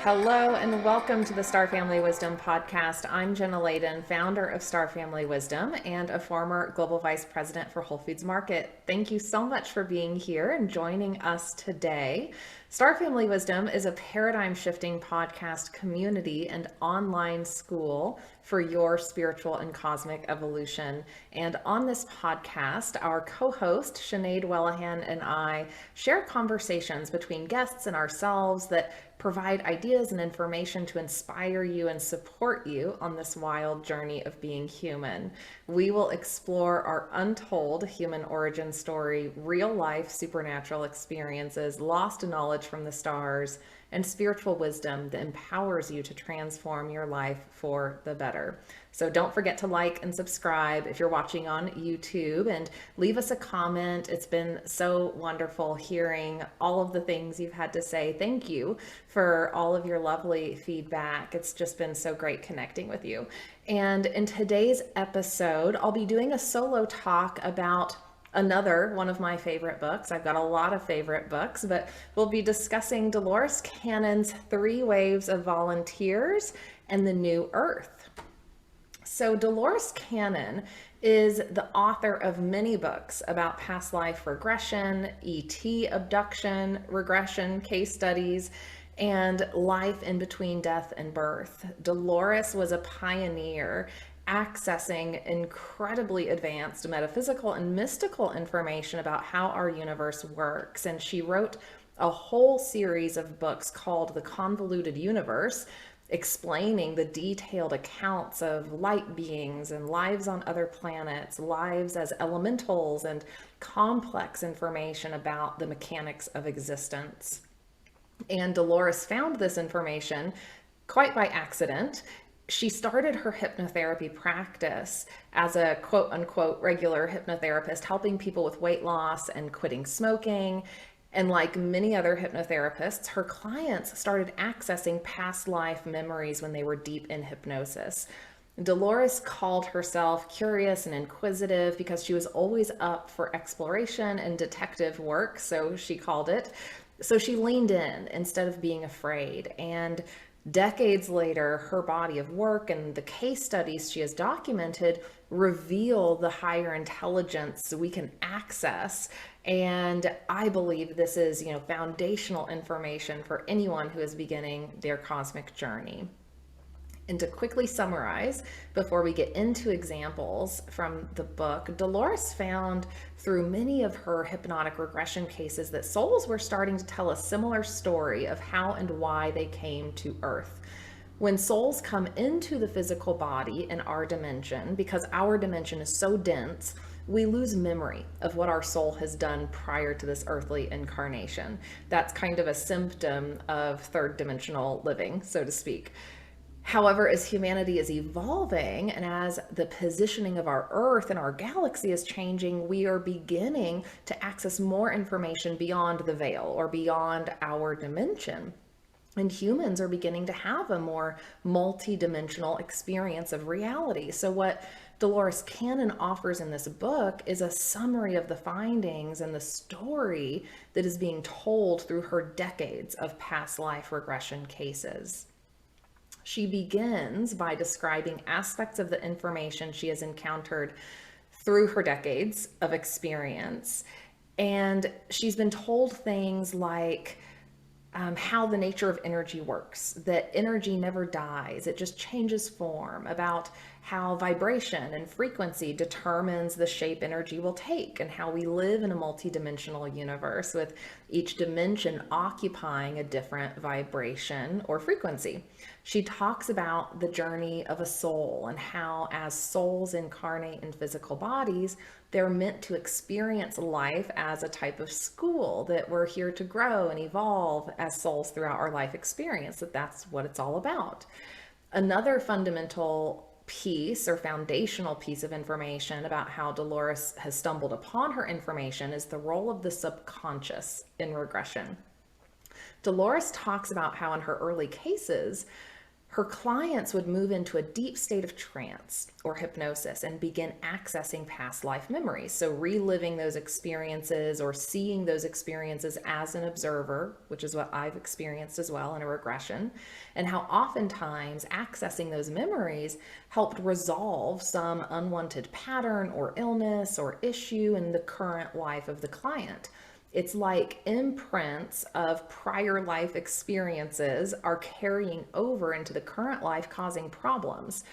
Hello and welcome to the Star Family Wisdom podcast. I'm Jenna, founder of Star Family Wisdom and a former global vice president for Whole Foods Market. Thank you so much for being here and joining us today. Star Family Wisdom is a paradigm shifting podcast community and online school for your spiritual and cosmic evolution. And on this podcast, our co-host Sinead Wellahan and I share conversations between guests and ourselves that provide ideas and information to inspire you and support you on this wild journey of being human. We will explore our untold human origin story, real life supernatural experiences, lost knowledge from the stars, and spiritual wisdom that empowers you to transform your life for the better. So don't forget to like and subscribe if you're watching on YouTube, and leave us a comment. It's been so wonderful hearing all of the things you've had to say. Thank you for all of your lovely feedback. It's just been so great connecting with you. And in today's episode, I'll be doing a solo talk about another one of my favorite books. I've got a lot of favorite books, but we'll be discussing Dolores Cannon's 3 Waves of Volunteers and the New Earth. So Dolores Cannon is the author of many books about past life regression, ET abduction, regression, case studies, and life in between death and birth. Dolores was a pioneer accessing incredibly advanced metaphysical and mystical information about how our universe works. And she wrote a whole series of books called The Convoluted Universe, explaining the detailed accounts of light beings and lives on other planets, lives as elementals, and complex information about the mechanics of existence. And Dolores found this information quite by accident. She started her hypnotherapy practice as a quote unquote regular hypnotherapist, helping people with weight loss and quitting smoking. And like many other hypnotherapists, her clients started accessing past life memories when they were deep in hypnosis. Dolores called herself curious and inquisitive because she was always up for exploration and detective work, so she called it. So she leaned in instead of being afraid. And decades later, her body of work and the case studies she has documented reveal the higher intelligence we can access. And I believe this is, foundational information for anyone who is beginning their cosmic journey. And to quickly summarize, before we get into examples from the book, Dolores found through many of her hypnotic regression cases that souls were starting to tell a similar story of how and why they came to Earth. When souls come into the physical body in our dimension, because our dimension is so dense, we lose memory of what our soul has done prior to this earthly incarnation. That's kind of a symptom of third dimensional living, so to speak. However, as humanity is evolving and as the positioning of our Earth and our galaxy is changing, we are beginning to access more information beyond the veil or beyond our dimension. And humans are beginning to have a more multi-dimensional experience of reality. So what Dolores Cannon offers in this book is a summary of the findings and the story that is being told through her decades of past life regression cases. She begins by describing aspects of the information she has encountered through her decades of experience. And she's been told things like how the nature of energy works, that energy never dies, it just changes form, about how vibration and frequency determines the shape energy will take, and how we live in a multidimensional universe with each dimension occupying a different vibration or frequency. She talks about the journey of a soul and how, as souls incarnate in physical bodies, they're meant to experience life as a type of school, that we're here to grow and evolve as souls throughout our life experience, that's what it's all about. Another fundamental piece or foundational piece of information about how Dolores has stumbled upon her information is the role of the subconscious in regression. Dolores talks about how in her early cases, her clients would move into a deep state of trance or hypnosis and begin accessing past life memories. So reliving those experiences or seeing those experiences as an observer, which is what I've experienced as well in a regression, and how oftentimes accessing those memories helped resolve some unwanted pattern or illness or issue in the current life of the client. It's like imprints of prior life experiences are carrying over into the current life, causing problems.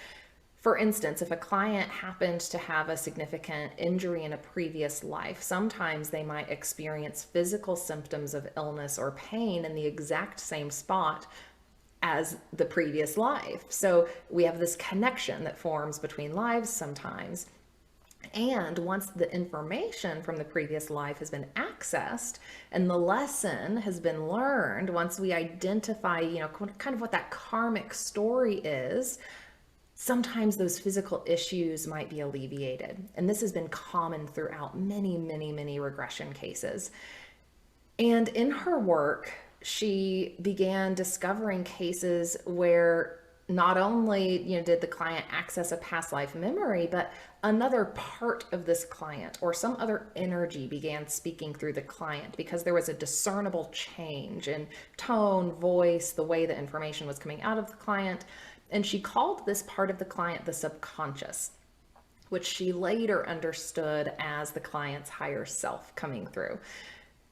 For instance, if a client happened to have a significant injury in a previous life, sometimes they might experience physical symptoms of illness or pain in the exact same spot as the previous life. So we have this connection that forms between lives sometimes. And once the information from the previous life has been accessed and the lesson has been learned, once we identify, kind of what that karmic story is, sometimes those physical issues might be alleviated. And this has been common throughout many, many, many regression cases. And in her work, she began discovering cases where not only did the client access a past life memory, but another part of this client or some other energy began speaking through the client because there was a discernible change in tone, voice, the way the information was coming out of the client. And she called this part of the client the subconscious, which she later understood as the client's higher self coming through.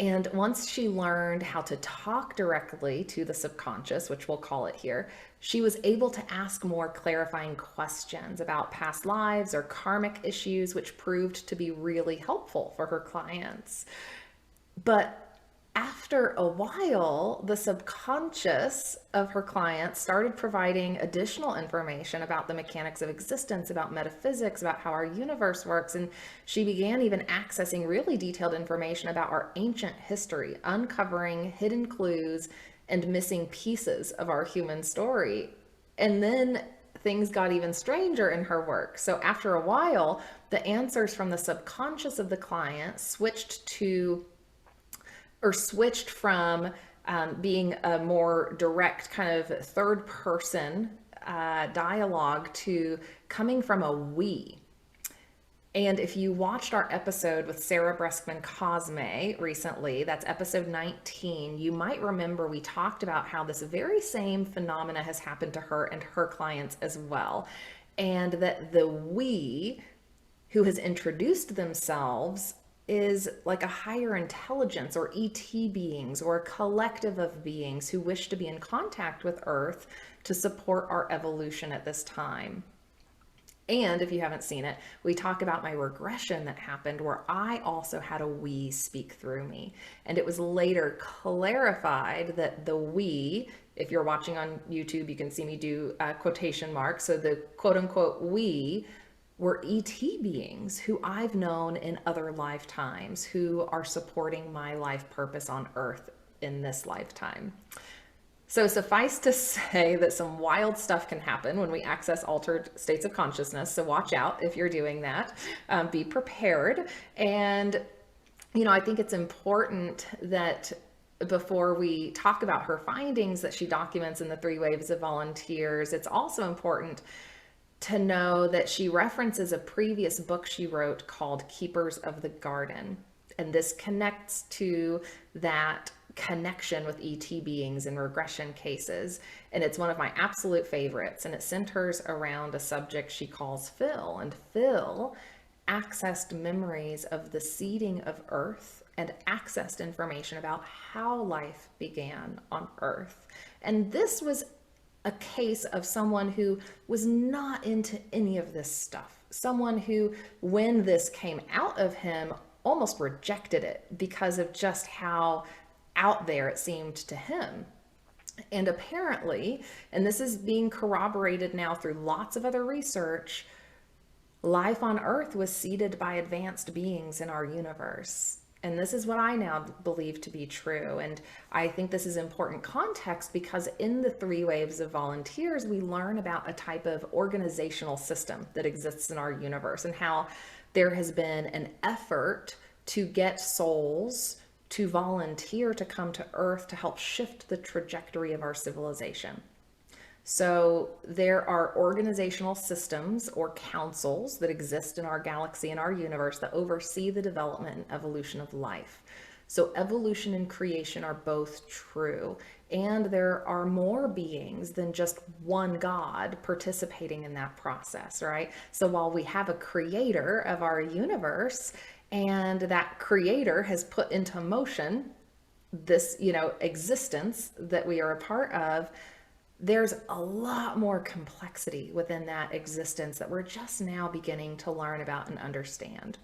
And once she learned how to talk directly to the subconscious, which we'll call it here, she was able to ask more clarifying questions about past lives or karmic issues, which proved to be really helpful for her clients. But after a while, the subconscious of her clients started providing additional information about the mechanics of existence, about metaphysics, about how our universe works. And she began even accessing really detailed information about our ancient history, uncovering hidden clues and missing pieces of our human story. And then things got even stranger in her work. So after a while, the answers from the subconscious of the client switched from being a more direct kind of third person dialogue to coming from a we. And if you watched our episode with Sarah Breskman Cosme recently, that's episode 19, you might remember we talked about how this very same phenomena has happened to her and her clients as well. And that the we who has introduced themselves is like a higher intelligence or ET beings or a collective of beings who wish to be in contact with Earth to support our evolution at this time. And if you haven't seen it, we talk about my regression that happened where I also had a we speak through me. And it was later clarified that the we, if you're watching on YouTube, you can see me do quotation marks. So the quote unquote we were ET beings who I've known in other lifetimes who are supporting my life purpose on Earth in this lifetime. So suffice to say that some wild stuff can happen when we access altered states of consciousness. So watch out if you're doing that. Be prepared. And, I think it's important that before we talk about her findings that she documents in the 3 Waves of Volunteers, it's also important to know that she references a previous book she wrote called Keepers of the Garden. And this connects to that connection with ET beings in regression cases. And it's one of my absolute favorites. And it centers around a subject she calls Phil. And Phil accessed memories of the seeding of Earth and accessed information about how life began on Earth. And this was a case of someone who was not into any of this stuff. Someone who, when this came out of him, almost rejected it because of just how out there it seemed to him. And apparently, and this is being corroborated now through lots of other research, life on Earth was seeded by advanced beings in our universe. And this is what I now believe to be true. And I think this is important context because in the 3 Waves of Volunteers, we learn about a type of organizational system that exists in our universe and how there has been an effort to get souls to volunteer to come to Earth to help shift the trajectory of our civilization. So there are organizational systems or councils that exist in our galaxy and our universe that oversee the development and evolution of life. So evolution and creation are both true. And there are more beings than just one God participating in that process, right? So while we have a creator of our universe, and that creator has put into motion this, existence that we are a part of, there's a lot more complexity within that existence that we're just now beginning to learn about and understand.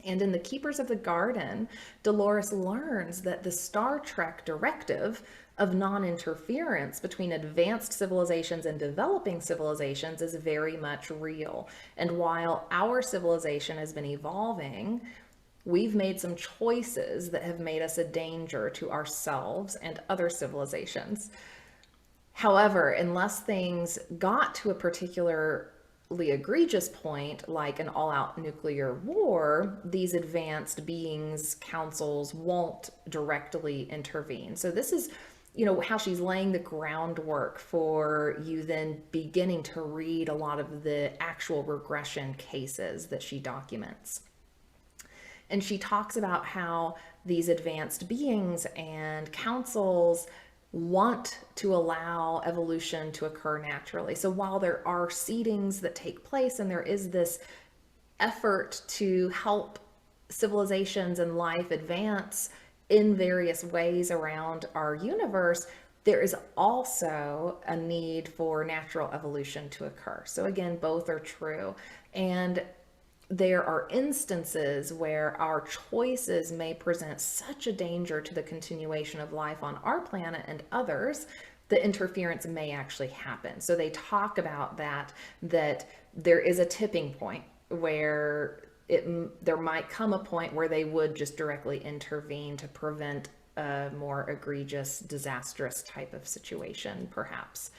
And in The Keepers of the Garden, Dolores learns that the Star Trek directive of non-interference between advanced civilizations and developing civilizations is very much real. And while our civilization has been evolving, we've made some choices that have made us a danger to ourselves and other civilizations. However, unless things got to a particularly egregious point, like an all-out nuclear war, these advanced beings, councils won't directly intervene. So this is, how she's laying the groundwork for you then beginning to read a lot of the actual regression cases that she documents. And she talks about how these advanced beings and councils want to allow evolution to occur naturally. So while there are seedings that take place and there is this effort to help civilizations and life advance in various ways around our universe, there is also a need for natural evolution to occur. So again, both are true. And there are instances where our choices may present such a danger to the continuation of life on our planet and others that interference may actually happen. So they talk about that there is a tipping point where there might come a point where they would just directly intervene to prevent a more egregious, disastrous type of situation, perhaps.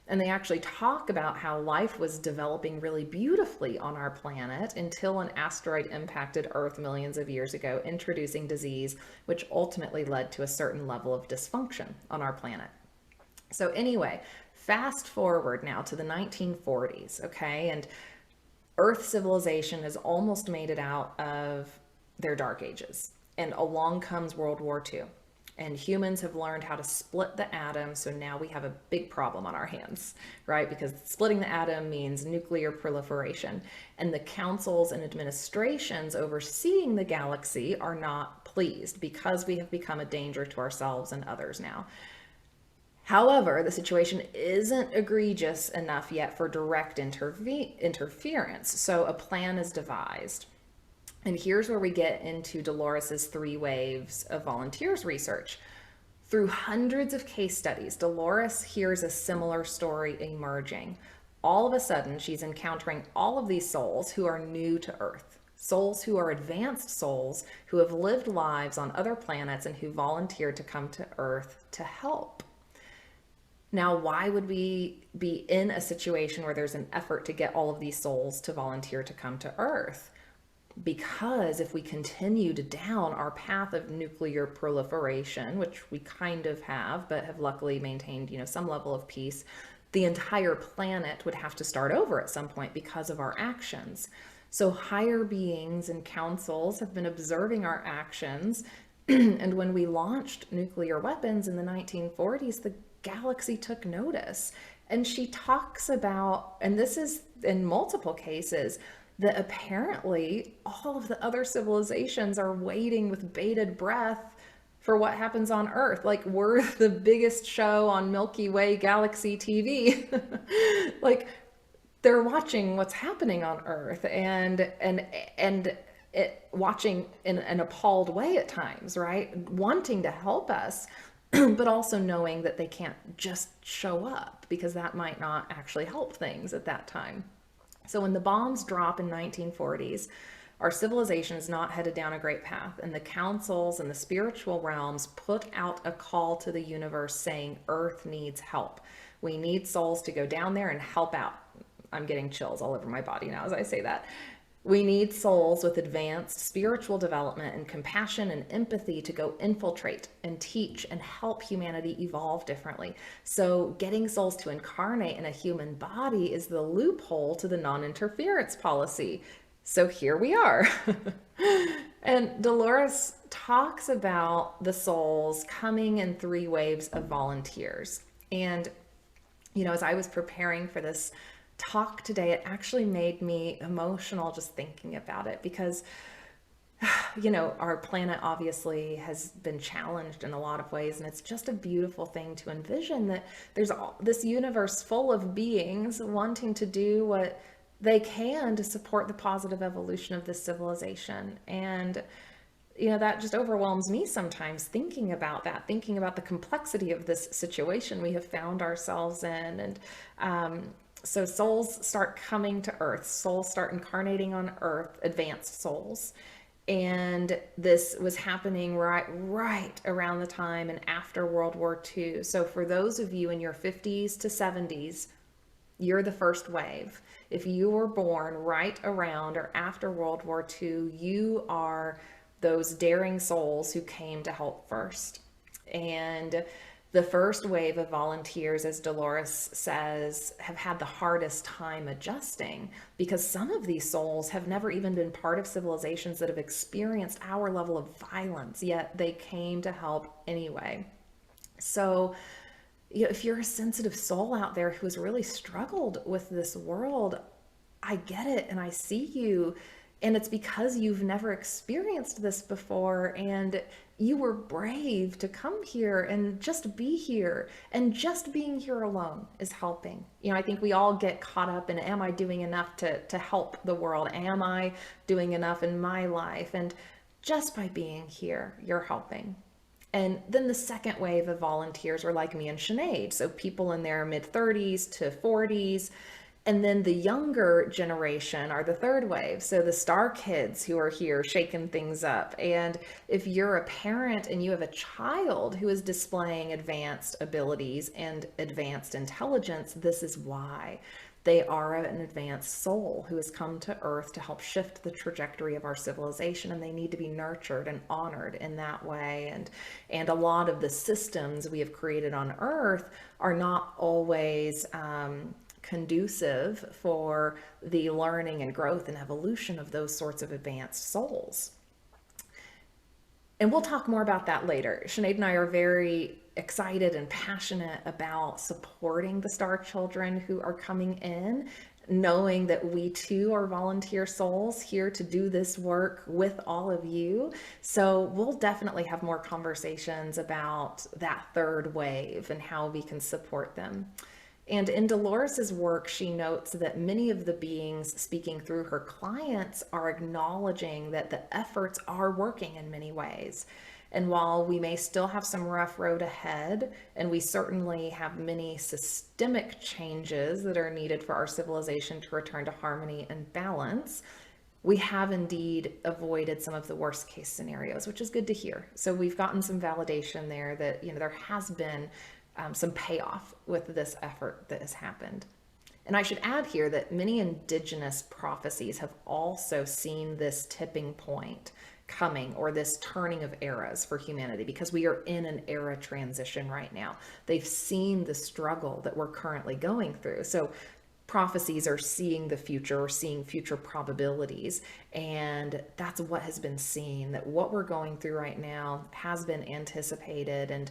And they actually talk about how life was developing really beautifully on our planet until an asteroid impacted Earth millions of years ago, introducing disease, which ultimately led to a certain level of dysfunction on our planet. So anyway, fast forward now to the 1940s, okay? And Earth civilization has almost made it out of their dark ages. And along comes World War II. And humans have learned how to split the atom, so now we have a big problem on our hands, right? Because splitting the atom means nuclear proliferation. And the councils and administrations overseeing the galaxy are not pleased because we have become a danger to ourselves and others now. However, the situation isn't egregious enough yet for direct interference, so a plan is devised. And here's where we get into Dolores's 3 waves of volunteers research. Through hundreds of case studies, Dolores hears a similar story emerging. All of a sudden, she's encountering all of these souls who are new to Earth. Souls who are advanced souls who have lived lives on other planets and who volunteered to come to Earth to help. Now, why would we be in a situation where there's an effort to get all of these souls to volunteer to come to Earth? Because if we continued down our path of nuclear proliferation, which we kind of have, but have luckily maintained, some level of peace, the entire planet would have to start over at some point because of our actions. So higher beings and councils have been observing our actions. And when we launched nuclear weapons in the 1940s, the galaxy took notice. And she talks about, and this is in multiple cases, that apparently all of the other civilizations are waiting with bated breath for what happens on Earth. Like, we're the biggest show on Milky Way galaxy TV. Like, they're watching what's happening on Earth and watching in an appalled way at times, right? Wanting to help us, but also knowing that they can't just show up because that might not actually help things at that time. So when the bombs drop in 1940s, our civilization is not headed down a great path, and the councils and the spiritual realms put out a call to the universe saying Earth needs help. We need souls to go down there and help out. I'm getting chills all over my body now as I say that. We need souls with advanced spiritual development and compassion and empathy to go infiltrate and teach and help humanity evolve differently. So, getting souls to incarnate in a human body is the loophole to the non interference policy. So, here we are. And Dolores talks about the souls coming in three waves of volunteers. And as I was preparing for this talk today, it actually made me emotional just thinking about it because, our planet obviously has been challenged in a lot of ways. And it's just a beautiful thing to envision that there's this universe full of beings wanting to do what they can to support the positive evolution of this civilization. And that just overwhelms me sometimes thinking about that, thinking about the complexity of this situation we have found ourselves in. And so souls start coming to Earth, souls start incarnating on Earth, advanced souls. And this was happening right around the time and after World War II. So for those of you in your 50s to 70s, you're the first wave. If you were born right around or after World War II, you are those daring souls who came to help first. And the first wave of volunteers, as Dolores says, have had the hardest time adjusting because some of these souls have never even been part of civilizations that have experienced our level of violence, yet they came to help anyway. So, if you're a sensitive soul out there who has really struggled with this world, I get it and I see you. And it's because you've never experienced this before and you were brave to come here and just be here. And just being here alone is helping. I think we all get caught up in, am I doing enough to help the world? Am I doing enough in my life? And just by being here, you're helping. And then the second wave of volunteers are like me and Sinead. So people in their mid 30s to 40s. And then the younger generation are the third wave. So the star kids who are here shaking things up. And if you're a parent and you have a child who is displaying advanced abilities and advanced intelligence, this is why. They are an advanced soul who has come to Earth to help shift the trajectory of our civilization, and they need to be nurtured and honored in that way. And a lot of the systems we have created on Earth are not always conducive for the learning and growth and evolution of those sorts of advanced souls. And we'll talk more about that later. Sinead and I are very excited and passionate about supporting the star children who are coming in, knowing that we too are volunteer souls here to do this work with all of you. So we'll definitely have more conversations about that third wave and how we can support them. And in Dolores's work, she notes that many of the beings speaking through her clients are acknowledging that the efforts are working in many ways. And while we may still have some rough road ahead, and we certainly have many systemic changes that are needed for our civilization to return to harmony and balance, we have indeed avoided some of the worst case scenarios, which is good to hear. So we've gotten some validation there that, there has been some payoff with this effort that has happened. And I should add here that many indigenous prophecies have also seen this tipping point coming, or this turning of eras for humanity, because we are in an era transition right now. They've seen the struggle that we're currently going through. So prophecies are seeing the future or seeing future probabilities. And that's what has been seen, that what we're going through right now has been anticipated,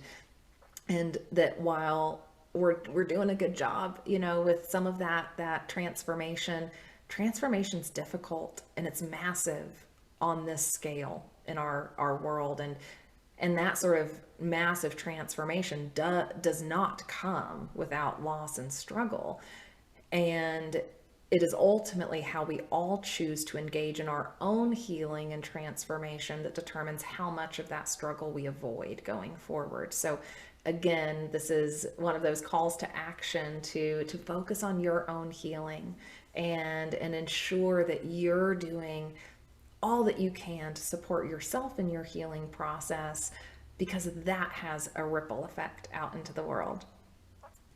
and that while we're doing a good job, with some of that transformation's difficult and it's massive on this scale in our world. And that sort of massive transformation does not come without loss and struggle. And it is ultimately how we all choose to engage in our own healing and transformation that determines how much of that struggle we avoid going forward. So again, this is one of those calls to action to focus on your own healing and ensure that you're doing all that you can to support yourself in your healing process, because that has a ripple effect out into the world.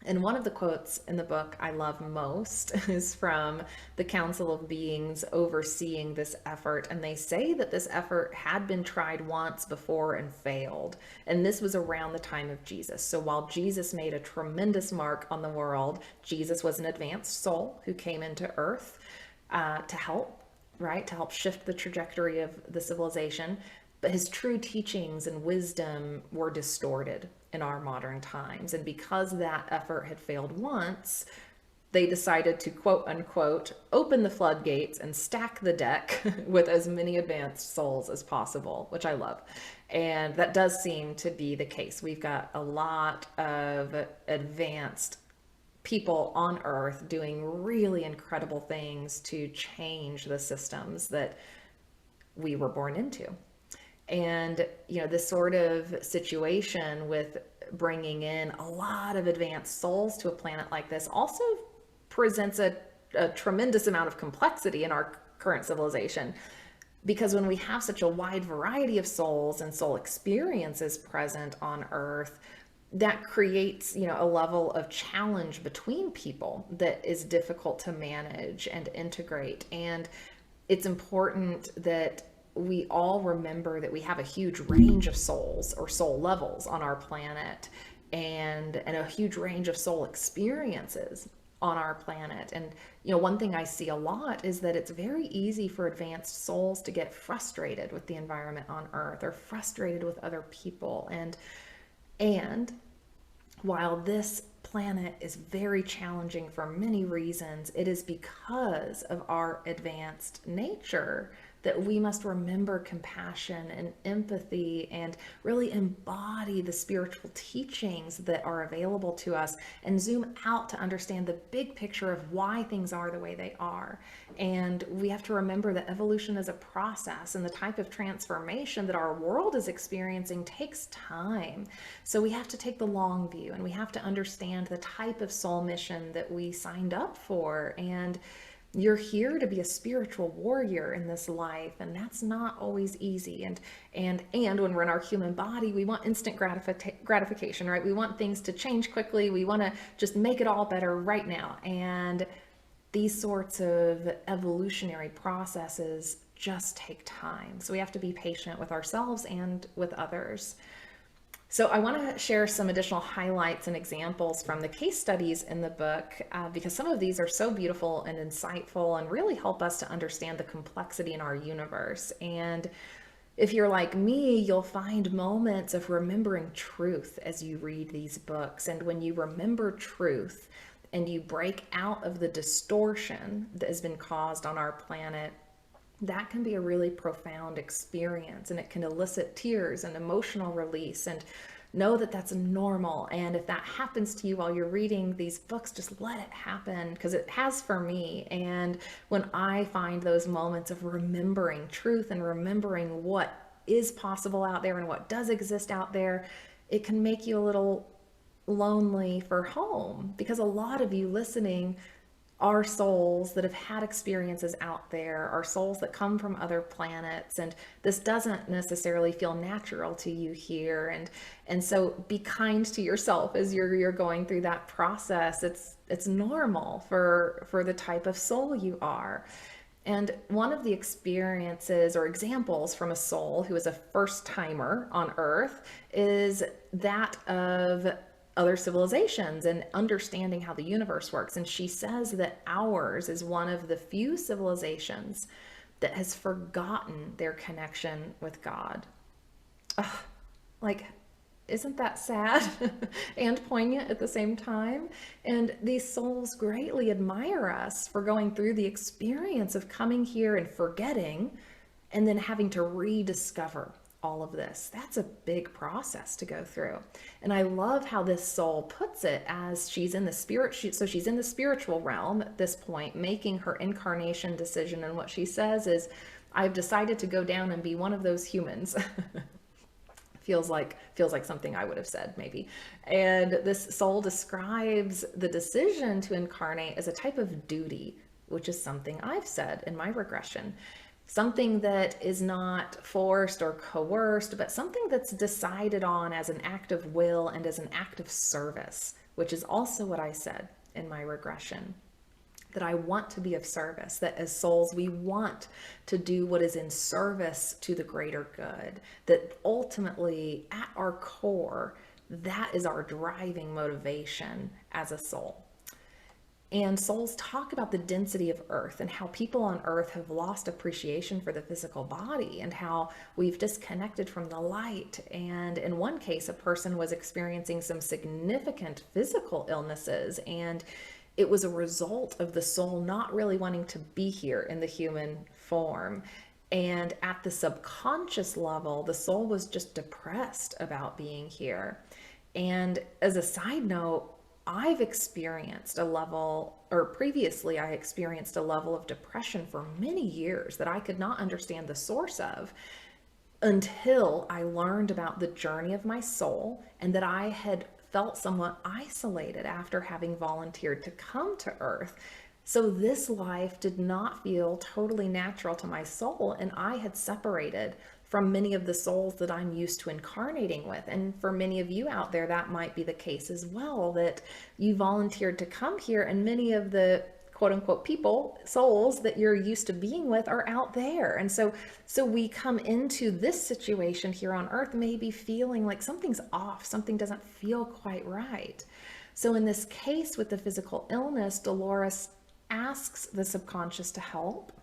And one of the quotes in the book I love most is from the Council of Beings overseeing this effort. And they say that this effort had been tried once before and failed. And this was around the time of Jesus. So while Jesus made a tremendous mark on the world, Jesus was an advanced soul who came into Earth to help, right? To help shift the trajectory of the civilization. But his true teachings and wisdom were distorted in our modern times. And because that effort had failed once, they decided to, quote unquote, open the floodgates and stack the deck with as many advanced souls as possible, which I love. And that does seem to be the case. We've got a lot of advanced people on Earth doing really incredible things to change the systems that we were born into. And, this sort of situation with bringing in a lot of advanced souls to a planet like this also presents a tremendous amount of complexity in our current civilization. Because when we have such a wide variety of souls and soul experiences present on Earth, that creates, a level of challenge between people that is difficult to manage and integrate. And it's important that we all remember that we have a huge range of souls or soul levels on our planet, and a huge range of soul experiences on our planet. And one thing I see a lot is that it's very easy for advanced souls to get frustrated with the environment on Earth, or frustrated with other people. And while this planet is very challenging for many reasons, it is because of our advanced nature that we must remember compassion and empathy and really embody the spiritual teachings that are available to us, and zoom out to understand the big picture of why things are the way they are. And we have to remember that evolution is a process, and the type of transformation that our world is experiencing takes time. So we have to take the long view, and we have to understand the type of soul mission that we signed up for. And you're here to be a spiritual warrior in this life, and that's not always easy. And when we're in our human body, we want instant gratification, right? We want things to change quickly. We want to just make it all better right now. And these sorts of evolutionary processes just take time. So we have to be patient with ourselves and with others. So I want to share some additional highlights and examples from the case studies in the book, because some of these are so beautiful and insightful and really help us to understand the complexity in our universe. And if you're like me, you'll find moments of remembering truth as you read these books. And when you remember truth and you break out of the distortion that has been caused on our planet, that can be a really profound experience, and it can elicit tears and emotional release. And know that that's normal. And if that happens to you while you're reading these books, just let it happen, because it has for me. And when I find those moments of remembering truth and remembering what is possible out there and what does exist out there, it can make you a little lonely for home, because a lot of you listening are souls that have had experiences out there, are souls that come from other planets, and this doesn't necessarily feel natural to you here. And so be kind to yourself as you're going through that process. It's normal for the type of soul you are. And one of the experiences or examples from a soul who is a first timer on Earth is that of other civilizations and understanding how the universe works. And she says that ours is one of the few civilizations that has forgotten their connection with God. Ugh, isn't that sad and poignant at the same time? And these souls greatly admire us for going through the experience of coming here and forgetting, and then having to rediscover all of this. That's a big process to go through. And I love how this soul puts it, as she's in the spirit. So she's in the spiritual realm at this point, making her incarnation decision. And what she says is, I've decided to go down and be one of those humans. feels like something I would have said, maybe. And this soul describes the decision to incarnate as a type of duty, which is something I've said in my regression. Something that is not forced or coerced, but something that's decided on as an act of will and as an act of service which is also what I said in my regression, that I want to be of service, that as souls, we want to do what is in service to the greater good, that ultimately at our core, that is our driving motivation as a soul. And souls talk about the density of Earth and how people on Earth have lost appreciation for the physical body and how we've disconnected from the light. And in one case, a person was experiencing some significant physical illnesses, and it was a result of the soul not really wanting to be here in the human form. And at the subconscious level, the soul was just depressed about being here. And as a side note, I've experienced a level, or previously I experienced a level of depression for many years that I could not understand the source of until I learned about the journey of my soul and that I had felt somewhat isolated after having volunteered to come to Earth. So this life did not feel totally natural to my soul, and I had separated from many of the souls that I'm used to incarnating with. And for many of you out there, that might be the case as well, that you volunteered to come here and many of the quote unquote people, souls that you're used to being with are out there. And so we come into this situation here on Earth, maybe feeling like something's off, something doesn't feel quite right. So in this case with the physical illness, Dolores asks the subconscious to help.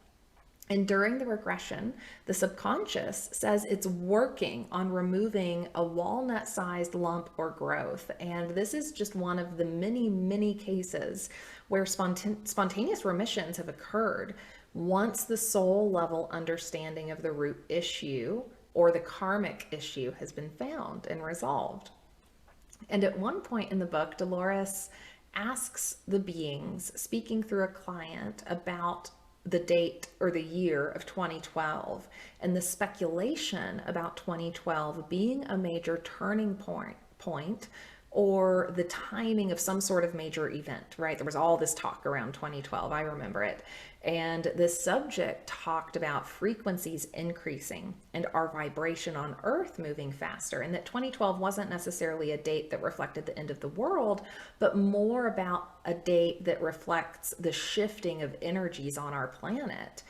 And during the regression, the subconscious says it's working on removing a walnut-sized lump or growth. And this is just one of the many, many cases where spontaneous remissions have occurred once the soul level understanding of the root issue or the karmic issue has been found and resolved. And at one point in the book, Dolores asks the beings, speaking through a client, about the date or the year of 2012 and the speculation about 2012 being a major turning point or the timing of some sort of major event, right? There was all this talk around 2012. I remember it. And this subject talked about frequencies increasing and our vibration on Earth moving faster, and that 2012 wasn't necessarily a date that reflected the end of the world, but more about a date that reflects the shifting of energies on our planet.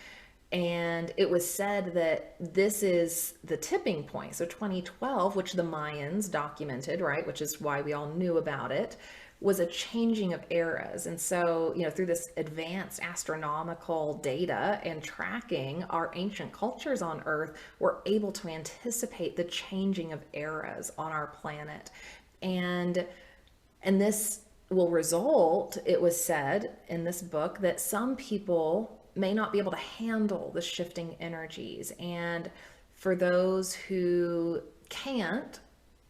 And it was said that this is the tipping point. So 2012, which the Mayans documented, right, which is why we all knew about it, was a changing of eras. And so, through this advanced astronomical data and tracking, our ancient cultures on Earth were able to anticipate the changing of eras on our planet. And this will result, it was said in this book, that some people may not be able to handle the shifting energies. And for those who can't,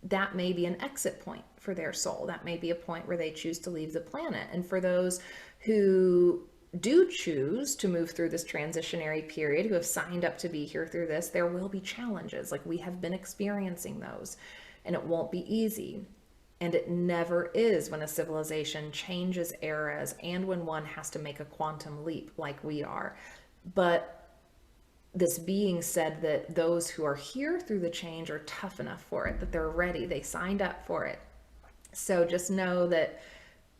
that may be an exit point for their soul. That may be a point where they choose to leave the planet. And for those who do choose to move through this transitionary period, who have signed up to be here through this, there will be challenges. Like we have been experiencing those, and it won't be easy. And it never is when a civilization changes eras and when one has to make a quantum leap like we are. But this being said that those who are here through the change are tough enough for it, that they're ready, they signed up for it. So just know that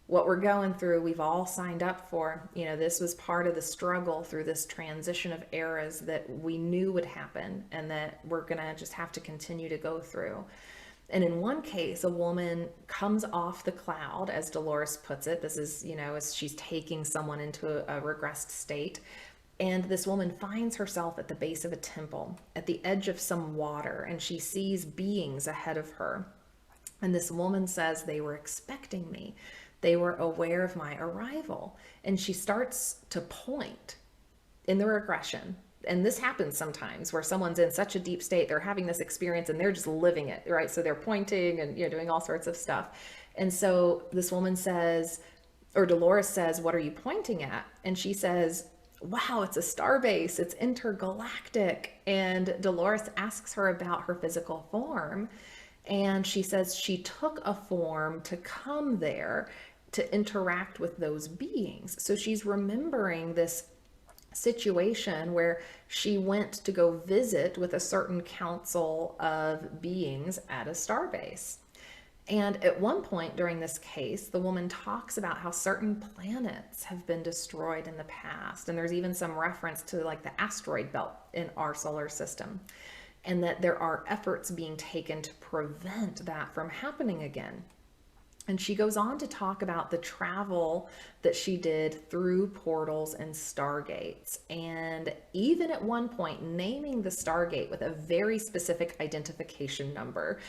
what we're going through, we've all signed up for. This was part of the struggle through this transition of eras that we knew would happen and that we're gonna just have to continue to go through. And in one case, a woman comes off the cloud, as Dolores puts it. This is, as she's taking someone into a regressed state. And this woman finds herself at the base of a temple, at the edge of some water, and she sees beings ahead of her. And this woman says, they were expecting me. They were aware of my arrival. And she starts to point in the regression. And this happens sometimes where someone's in such a deep state, they're having this experience and they're just living it, right? So they're pointing and doing all sorts of stuff. And so this woman says, or Dolores says, what are you pointing at? And she says, wow, it's a starbase, it's intergalactic. And Dolores asks her about her physical form. And she says she took a form to come there to interact with those beings. So she's remembering this situation where she went to go visit with a certain council of beings at a starbase. And at one point during this case, the woman talks about how certain planets have been destroyed in the past. And there's even some reference to like the asteroid belt in our solar system, and that there are efforts being taken to prevent that from happening again. And she goes on to talk about the travel that she did through portals and stargates. And even at one point, naming the stargate with a very specific identification number.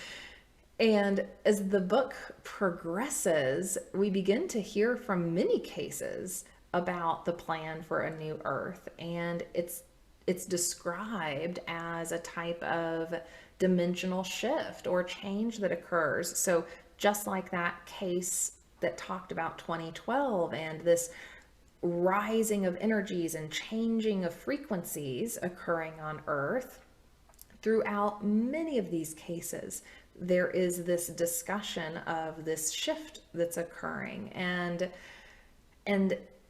And as the book progresses, we begin to hear from many cases about the plan for a new Earth. And it's described as a type of dimensional shift or change that occurs. So just like that case that talked about 2012 and this rising of energies and changing of frequencies occurring on Earth, throughout many of these cases, there is this discussion of this shift that's occurring. And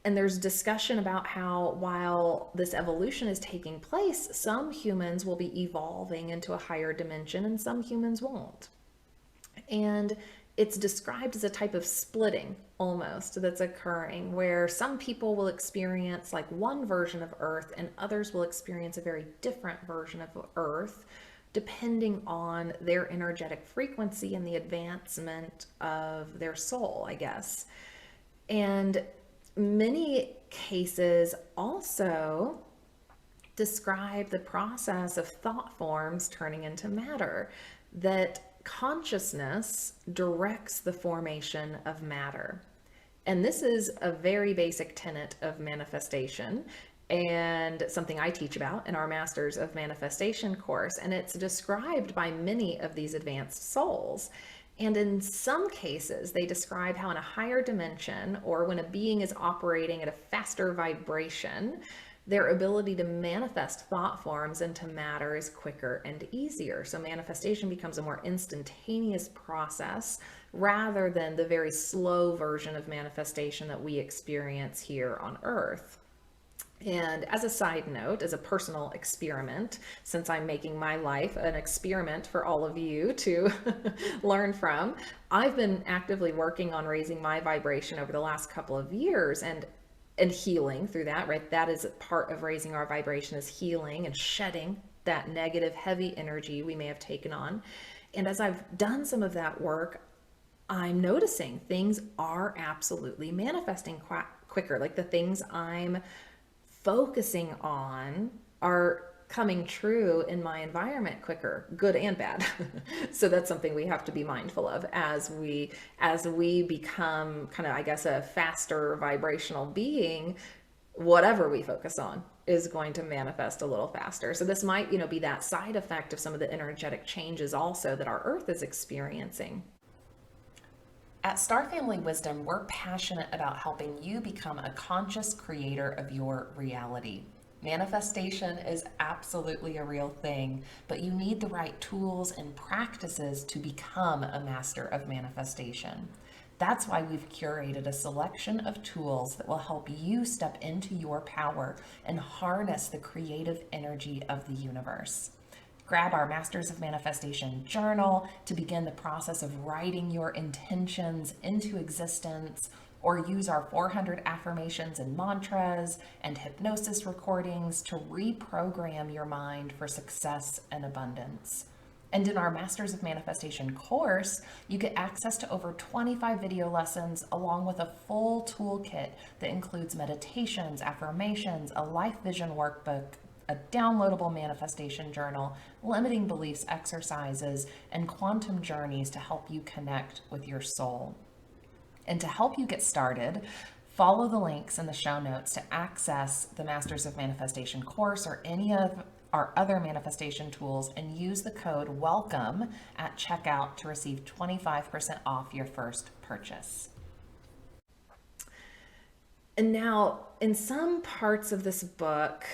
there's discussion about how while this evolution is taking place, some humans will be evolving into a higher dimension and some humans won't. And it's described as a type of splitting almost that's occurring, where some people will experience like one version of Earth and others will experience a very different version of Earth, depending on their energetic frequency and the advancement of their soul, I guess. And many cases also describe the process of thought forms turning into matter, that consciousness directs the formation of matter. And this is a very basic tenet of manifestation and something I teach about in our Masters of Manifestation course. And it's described by many of these advanced souls. And in some cases, they describe how in a higher dimension, or when a being is operating at a faster vibration, their ability to manifest thought forms into matter is quicker and easier. So manifestation becomes a more instantaneous process rather than the very slow version of manifestation that we experience here on Earth. And as a side note, as a personal experiment, since I'm making my life an experiment for all of you to learn from, I've been actively working on raising my vibration over the last couple of years and healing through that, right? That is part of raising our vibration, is healing and shedding that negative, heavy energy we may have taken on. And as I've done some of that work, I'm noticing things are absolutely manifesting quicker. Like the things I'm focusing on are coming true in my environment quicker, good and bad. So that's something we have to be mindful of as we become kind of, I guess, a faster vibrational being. Whatever we focus on is going to manifest a little faster. So this might, be that side effect of some of the energetic changes also that our Earth is experiencing. At Star Family Wisdom, we're passionate about helping you become a conscious creator of your reality. Manifestation is absolutely a real thing, but you need the right tools and practices to become a master of manifestation. That's why we've curated a selection of tools that will help you step into your power and harness the creative energy of the universe. Grab our Masters of Manifestation journal to begin the process of writing your intentions into existence, or use our 400 affirmations and mantras and hypnosis recordings to reprogram your mind for success and abundance. And in our Masters of Manifestation course, you get access to over 25 video lessons along with a full toolkit that includes meditations, affirmations, a life vision workbook, a downloadable manifestation journal, limiting beliefs exercises, and quantum journeys to help you connect with your soul. And to help you get started, follow the links in the show notes to access the Masters of Manifestation course or any of our other manifestation tools, and use the code WELCOME at checkout to receive 25% off your first purchase. And now, in some parts of this book,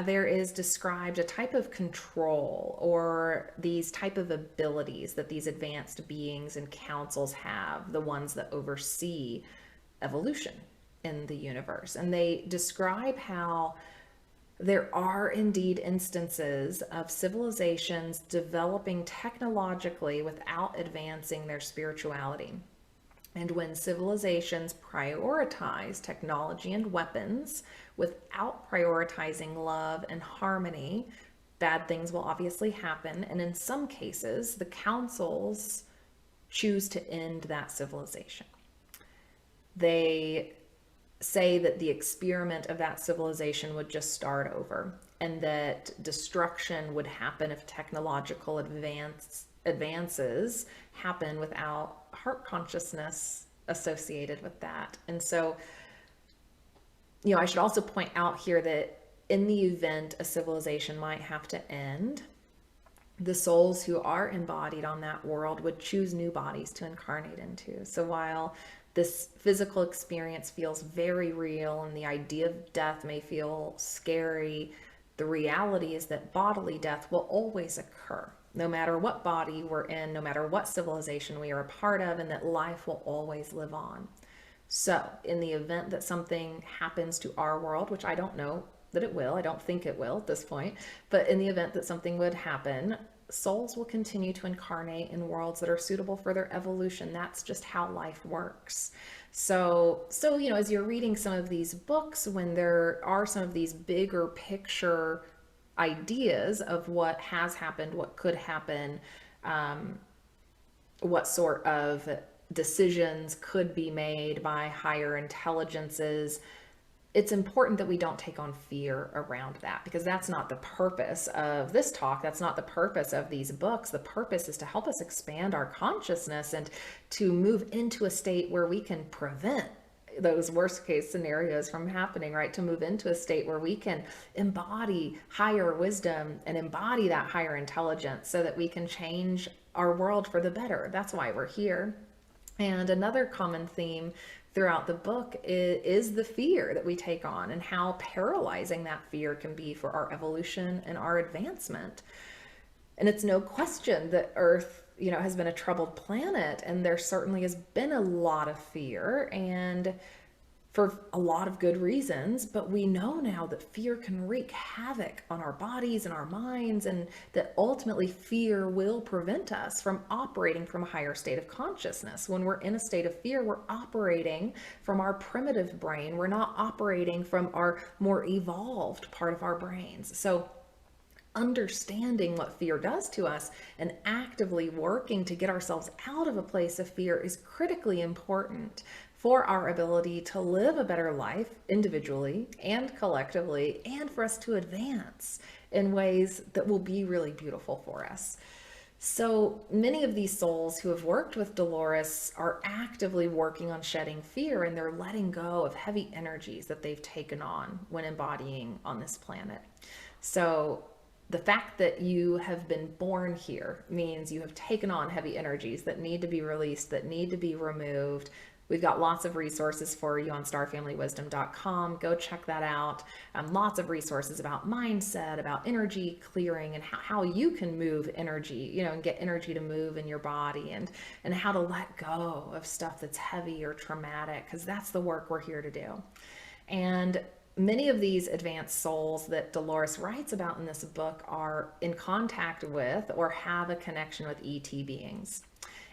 there is described a type of control or these type of abilities that these advanced beings and councils have, the ones that oversee evolution in the universe. And they describe how there are indeed instances of civilizations developing technologically without advancing their spirituality. And when civilizations prioritize technology and weapons without prioritizing love and harmony, bad things will obviously happen. And in some cases, the councils choose to end that civilization. They say that the experiment of that civilization would just start over, and that destruction would happen if technological advances happen without heart consciousness associated with that. And so, I should also point out here that in the event a civilization might have to end, the souls who are embodied on that world would choose new bodies to incarnate into. So while this physical experience feels very real and the idea of death may feel scary, the reality is that bodily death will always occur, no matter what body we're in, no matter what civilization we are a part of, and that life will always live on. So in the event that something happens to our world, which I don't know that it will, I don't think it will at this point, but in the event that something would happen, souls will continue to incarnate in worlds that are suitable for their evolution. That's just how life works. So, as you're reading some of these books, when there are some of these bigger picture ideas of what has happened, what could happen, what sort of decisions could be made by higher intelligences, it's important that we don't take on fear around that, because that's not the purpose of this talk. That's not the purpose of these books. The purpose is to help us expand our consciousness and to move into a state where we can prevent those worst case scenarios from happening, right? To move into a state where we can embody higher wisdom and embody that higher intelligence so that we can change our world for the better. That's why we're here. And another common theme throughout the book is the fear that we take on and how paralyzing that fear can be for our evolution and our advancement. And it's no question that Earth, has been a troubled planet, and there certainly has been a lot of fear, and for a lot of good reasons. But we know now that fear can wreak havoc on our bodies and our minds, and that ultimately fear will prevent us from operating from a higher state of consciousness. When we're in a state of fear, we're operating from our primitive brain. We're not operating from our more evolved part of our brains. So understanding what fear does to us and actively working to get ourselves out of a place of fear is critically important for our ability to live a better life individually and collectively, and for us to advance in ways that will be really beautiful for us. So many of these souls who have worked with Dolores are actively working on shedding fear, and they're letting go of heavy energies that they've taken on when embodying on this planet. So the fact that you have been born here means you have taken on heavy energies that need to be released, that need to be removed. We've got lots of resources for you on starfamilywisdom.com. Go check that out. Lots of resources about mindset, about energy clearing, and how you can move energy, and get energy to move in your body, and how to let go of stuff that's heavy or traumatic, because that's the work we're here to do. And many of these advanced souls that Dolores writes about in this book are in contact with or have a connection with ET beings.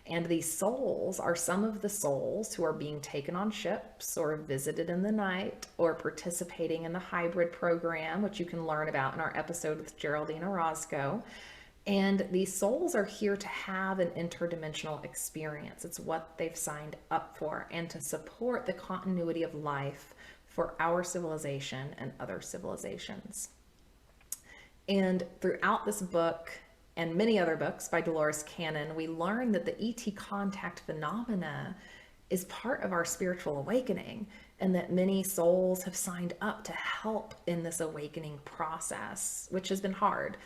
And these souls are some of the souls who are being taken on ships or visited in the night or participating in the hybrid program, which you can learn about in our episode with Geraldine Orozco. And these souls are here to have an interdimensional experience. It's what they've signed up for, and to support the continuity of life for our civilization and other civilizations. And throughout this book and many other books by Dolores Cannon, we learn that the ET contact phenomena is part of our spiritual awakening, and that many souls have signed up to help in this awakening process, which has been hard.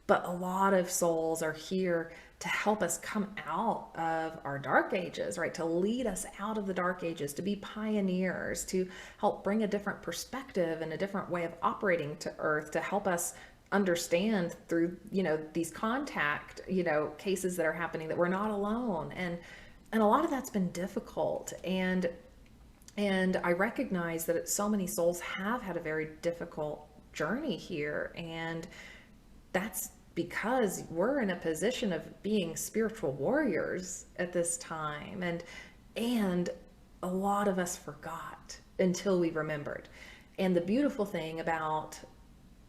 But a lot of souls are here to help us come out of our dark ages, right? To lead us out of the dark ages, to be pioneers, to help bring a different perspective and a different way of operating to Earth, to help us understand through, these contact, cases that are happening, that we're not alone. And a lot of that's been difficult. And I recognize that so many souls have had a very difficult journey here. And that's because we're in a position of being spiritual warriors at this time. And a lot of us forgot until we remembered. And the beautiful thing about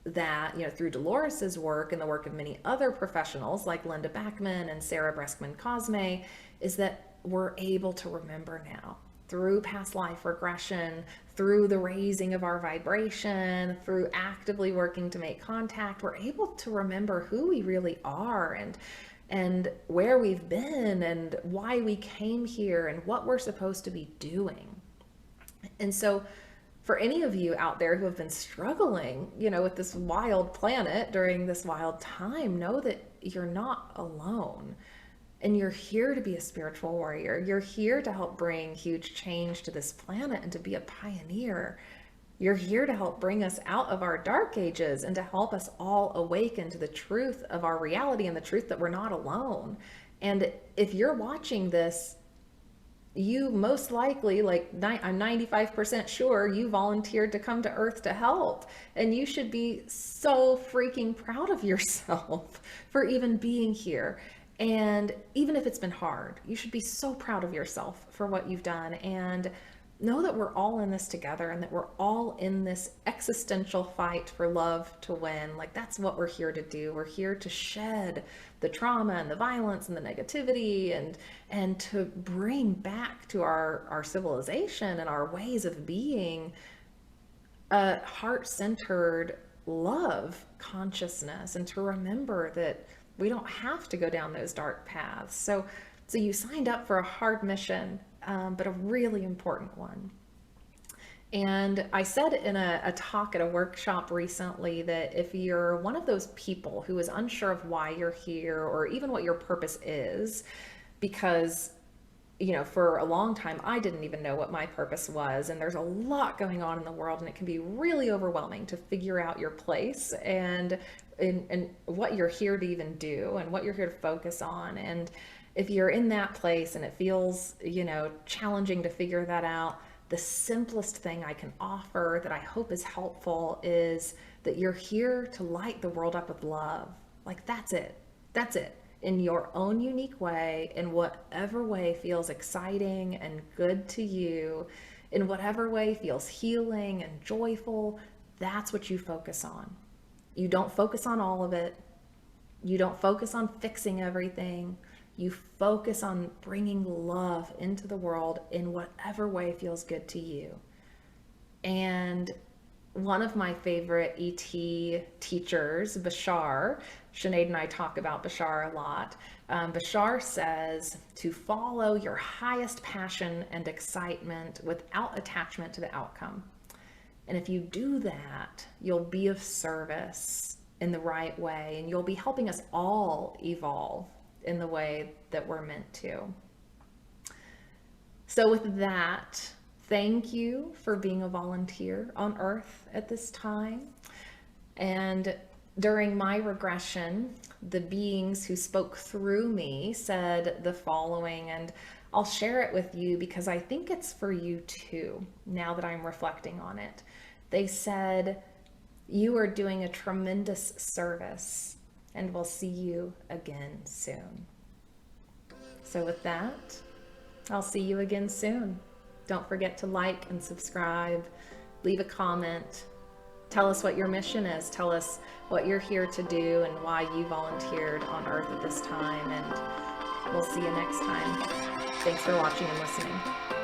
that, through Dolores's work and the work of many other professionals like Linda Backman and Sarah Breskman-Cosme, is that we're able to remember now through past life regression, through the raising of our vibration, through actively working to make contact. We're able to remember who we really are and where we've been and why we came here and what we're supposed to be doing. And so for any of you out there who have been struggling, with this wild planet during this wild time, know that you're not alone. And you're here to be a spiritual warrior. You're here to help bring huge change to this planet and to be a pioneer. You're here to help bring us out of our dark ages and to help us all awaken to the truth of our reality and the truth that we're not alone. And if you're watching this, you most likely, I'm 95% sure you volunteered to come to Earth to help. And you should be so freaking proud of yourself for even being here. And even if it's been hard, you should be so proud of yourself for what you've done, and know that we're all in this together and that we're all in this existential fight for love to win. That's what we're here to do. We're here to shed the trauma and the violence and the negativity and to bring back to our civilization and our ways of being a heart-centered love consciousness, and to remember that we don't have to go down those dark paths. So you signed up for a hard mission, but a really important one. And I said in a talk at a workshop recently that if you're one of those people who is unsure of why you're here or even what your purpose is, because for a long time, I didn't even know what my purpose was. And there's a lot going on in the world, and it can be really overwhelming to figure out your place and what you're here to even do and what you're here to focus on. And if you're in that place and it feels, challenging to figure that out, the simplest thing I can offer that I hope is helpful is that you're here to light the world up with love. That's it. That's it. In your own unique way, in whatever way feels exciting and good to you, in whatever way feels healing and joyful, that's what you focus on. You don't focus on all of it. You don't focus on fixing everything. You focus on bringing love into the world in whatever way feels good to you. And one of my favorite ET teachers, Bashar, Sinead and I talk about Bashar a lot. Bashar says to follow your highest passion and excitement without attachment to the outcome. And if you do that, you'll be of service in the right way, and you'll be helping us all evolve in the way that we're meant to. So with that, thank you for being a volunteer on Earth at this time. And during my regression, the beings who spoke through me said the following, and I'll share it with you because I think it's for you too, now that I'm reflecting on it. They said, "You are doing a tremendous service, and we'll see you again soon." So with that, I'll see you again soon. Don't forget to like and subscribe, leave a comment, tell us what your mission is, tell us what you're here to do and why you volunteered on Earth at this time, and we'll see you next time. Thanks for watching and listening.